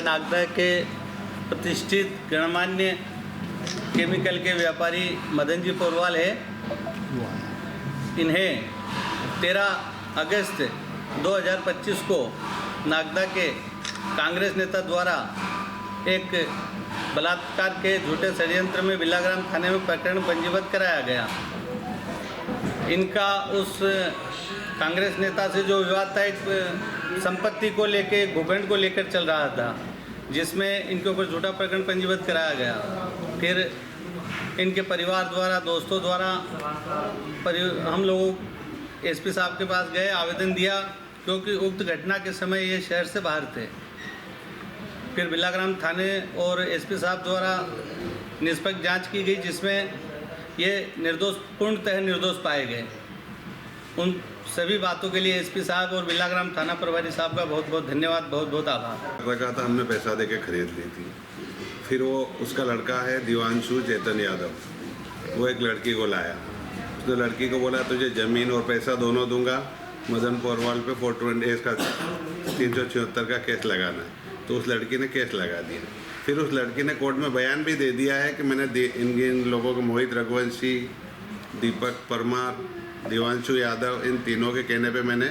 नागदा के प्रतिष्ठित गणमान्य केमिकल के व्यापारी मदन जी पोरवाल है। इन्हें 13 अगस्त 2025 को नागदा के कांग्रेस नेता द्वारा एक बलात्कार के झूठे षड्यंत्र में बिलाग्राम थाने में प्रकरण पंजीबद्ध कराया गया। इनका उस कांग्रेस नेता से जो विवाद था, एक संपत्ति को लेके, भूखंड को लेकर चल रहा था, जिसमें इनके ऊपर झूठा प्रकरण पंजीबद्ध कराया गया। फिर इनके परिवार द्वारा, दोस्तों द्वारा हम लोग एसपी साहब के पास गए, आवेदन दिया, क्योंकि उक्त घटना के समय ये शहर से बाहर थे। फिर बिलाग्राम थाने और एसपी साहब द्वारा निष्पक्ष जांच की गई, जिसमें ये पूर्णतः निर्दोष पाए गए। उन सभी बातों के लिए एसपी साहब और बिलाग्राम थाना प्रभारी साहब का बहुत बहुत धन्यवाद, बहुत बहुत आभार। रखा था, हमने पैसा देके खरीद ली थी। फिर वो उसका लड़का है दिवांशु चेतन यादव, वो एक लड़की को लाया। उसने लड़की को बोला तुझे ज़मीन और पैसा दोनों दूंगा, मदन पोरवाल पे 420 का 376 का केस लगाना है। तो उस लड़की ने केस लगा दिया। फिर उस लड़की ने कोर्ट में बयान भी दे दिया है कि मैंने इन लोगों को, मोहित रघुवंशी, दीपक परमार, दिवांशु यादव, इन तीनों के कहने पे मैंने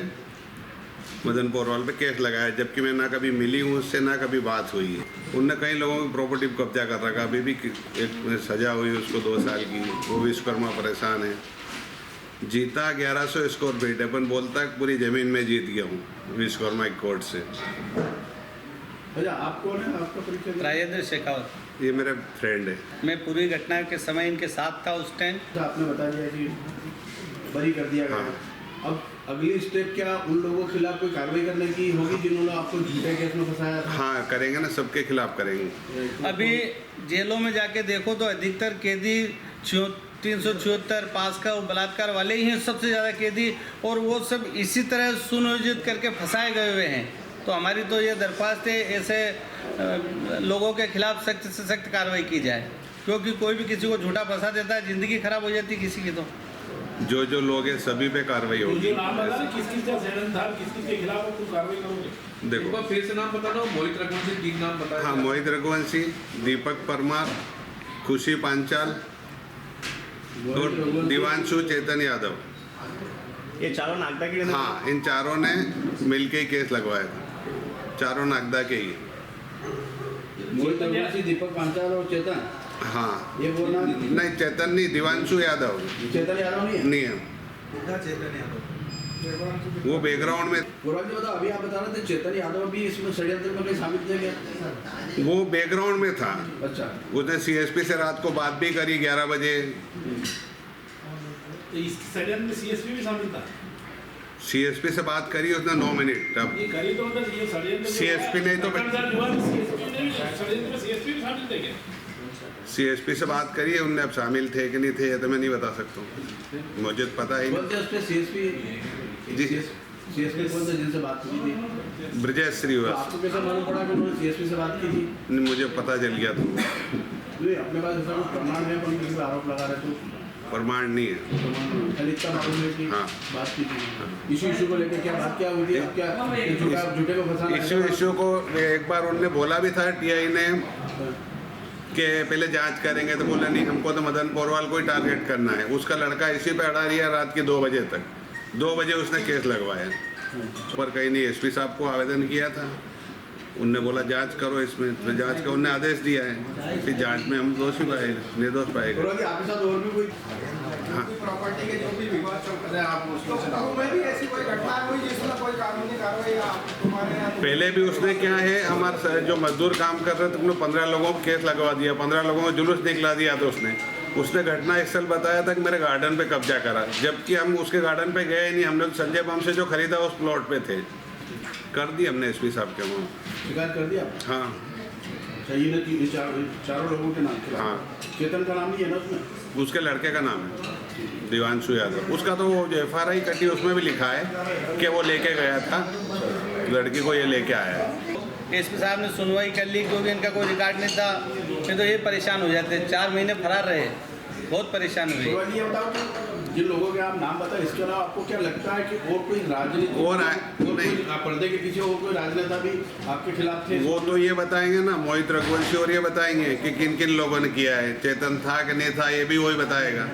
मदन पोरवाल पे केस लगाया, जबकि मैं ना कभी मिली हूँ उससे, ना कभी बात हुई है। उनने कई लोगों की प्रॉपर्टी पर कब्जा कर रखा। अभी भी एक सजा हुई उसको 2 साल की, वो विश्वकर्मा परेशान है। जीता 1100 स्कोर बेट, अपन बोलता है पूरी ज़मीन में जीत गया हूँ विश्वकर्मा की कोर्ट से। आप कौन है? आपका परिचय? राजेंद्र शेखावत, ये मेरे फ्रेंड है। मैं पूरी घटना के समय इनके साथ था उस टाइम। आपने बता दिया कि बरी कर दिया गया। हाँ। अब अगली स्टेप क्या, उन लोगों के खिलाफ कोई कार्रवाई करने की होगी जिन्होंने आपको झूठे केस में फंसाया था? हाँ करेंगे ना, सबके खिलाफ करेंगे। अभी जेलों में जाके देखो तो अधिकतर कैदी 376 पास का बलात्कार वाले ही हैं, सबसे ज़्यादा कैदी, और वो सब इसी तरह सुनियोजित करके फंसाए गए हुए हैं। तो हमारी तो ये दरख्वास्त है, ऐसे लोगों के खिलाफ सख्त से सख्त कार्रवाई की जाए, क्योंकि कोई भी किसी को झूठा फंसा देता है, ज़िंदगी खराब हो जाती है किसी की। तो जो लोग हैं सभी पे कार्रवाई होगी। देखो फिर से नाम बता दो। मोहित रघुवंशी, 3 नाम बताए। हाँ, मोहित रघुवंशी, दीपक परमार, खुशी पांचाल और दिवांशु चेतन यादव, ये चारों नागदा के? हाँ, इन चारों ने मिलके ही केस लगवाया था। चारों नागदा के ही। मोहित रघुवंशी, दीपक पांचाल और चेतन? हाँ। ये बोलना नहीं, चेतन नहीं, दिवांशु यादव। चेतन यादव नहीं है? वो बैकग्राउंड में। जी बताओ, अभी आप बता रहे थे चेतन यादव भी इसमें षड्यंत्र में शामिल किया गया? वो बैकग्राउंड में था। अच्छा। उसने सीएसपी से रात को बात भी करी 11 बजे। इस षड्यंत्र में सीएसपी भी शामिल था? सीएसपी से बात करी उसने 9 मिनट तब। ये करी तो मतलब ये षड्यंत्र सीएसपी नहीं तो सीएसपी शामिल थे क्या? सीएसपी से बात करी है उनने, अब शामिल थे कि नहीं थे ये तो मैं नहीं बता सकता हूँ, मुझे पता ही नहीं। सीएसपी जिनसे बात की थी ब्रजेश श्रीवास। आपको कैसे मालूम पड़ा कि उन्होंने सीएसपी से बात की थी? मुझे पता चल गया था। अपने पास ऐसा प्रमाण है, पर किसी पर आरोप लगा रहे तो? प्रमाण नहीं है। इतना मालूम है कि हाँ। बात की थी। इशू को लेकर क्या बात क्या हुई थी? अब क्या झूठे को फंसाना? इशू को एक बार उनने बोला भी था टीआई ने कि पहले जांच करेंगे, तो बोला नहीं, हमको तो मदन पोरवाल को ही टारगेट करना है। उसका लड़का इसी पे अड़ा रहा रात के 2 बजे तक। 2 बजे उसने केस लगवाया। पर कहीं नहीं, एसपी साहब को आवेदन किया था, उनने बोला जांच करो इसमें, तो जांच का उनने आदेश दिया है। फिर जांच में हम दोषी पाएंगे, निर्दोष पाएंगे। आपके साथ और भी कोई प्रॉपर्टी के जो भी विवाद चल रहे हैं, आप उसको में भी ऐसी कोई घटना हुई जिसमें कोई कानूनी कार्रवाई तुम्हारे? पहले भी उसने क्या है, हमारे जो मजदूर काम कर रहे थे उन्होंने 15 लोगों को केस लगवा दिया, 15 लोगों को जुलूस निकला दिया था उसने घटना स्थल बताया था कि मेरे गार्डन पे कब्जा करा, जबकि हम उसके गार्डन पे गए नहीं। हम लोग संजय बम से जो खरीदा उस प्लॉट पे थे। कर दी हमने एसपी साहब के वहाँ शिकायत कर दिया? हाँ। चाहिए चारों लोगों के नाम? हाँ। चेतन का नाम नहीं है ना उसमें? उसके लड़के का नाम है दिवांशु यादव। उसका तो वो जो FRI कटी उसमें भी लिखा है कि वो लेके गया था, लड़की को ये लेके आया है। एसपी साहब ने सुनवाई कर ली, क्योंकि इनका कोई रिकॉर्ड नहीं था। फिर तो ये परेशान हो जाते। 4 महीने फरार रहे, बहुत परेशान हुए। तो ये बताओ कि जिन लोगों के आप नाम बताए, इसके अलावा आपको क्या लगता है कि और कोई राजनीति और कोई पर्दे के पीछे और कोई राजनेता भी आपके खिलाफ थे? वो तो ये बताएंगे ना, मोहित रघुवंशी, और ये बताएंगे कि किन किन लोगों ने किया है, चेतन था कि नहीं था, ये भी वही बताएगा।